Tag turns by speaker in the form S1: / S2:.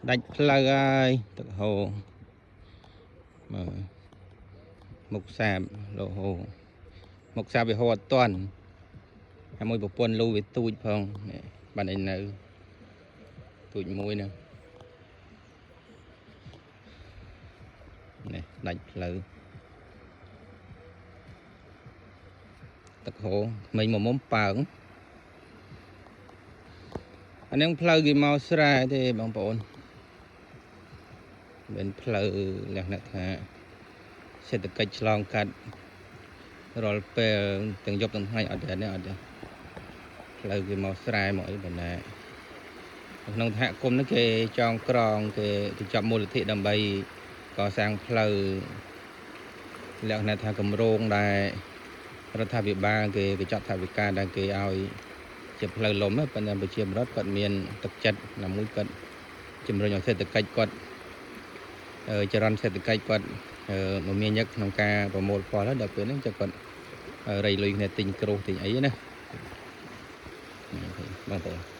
S1: ដាច់ផ្លូវហើយទឹកហូរមុខសាបលោហូរមុខសាបវាហូរអត់ទាន់ហើយមួយប្រពន្ធលូវាទូចផងបានឯនៅទូចមួយហ្នឹងនេះដាច់ផ្លូវទឹកហូរមិញមកមុំប៉ើងអានេះផ្លូវគេមកស្រែទេបងប្អូនមានផ្លូវលក្ខណៈថាសេដ្ឋកិច្ចឆ្លងកាត់រាល់ពេលទាំងយប់ទាំងថ្ងៃអត់ទេនេះអត់ទេផ្លូវគេមកស្រែមកអីបណ្ណាក្នុងសហគមន៍នេះគេចងក្រងគេចាប់មូលនិធិដើម្បីកសាងផ្លូវលក្ខណៈថាគម្រោងដែលរដ្ឋាភិបាលគេចាត់ថាវិការដែលគេឲ្យជាផ្លូវលំប៉ុន្តែប្រជាពលរដ្ឋគាត់មានទឹកចិត្តណាមួយគាត់ជំរុញឲ្យសេដ្ឋកិច្ចគាត់ចរន្តសេដ្ឋកិច្ចគាត់មមាញឹកក្នុងការប្រមូលផលហើយដល់ពេលហ្នឹងគាត់រៃលុយគ្នាទិញក្រូសទិញអីណាបងប្អូន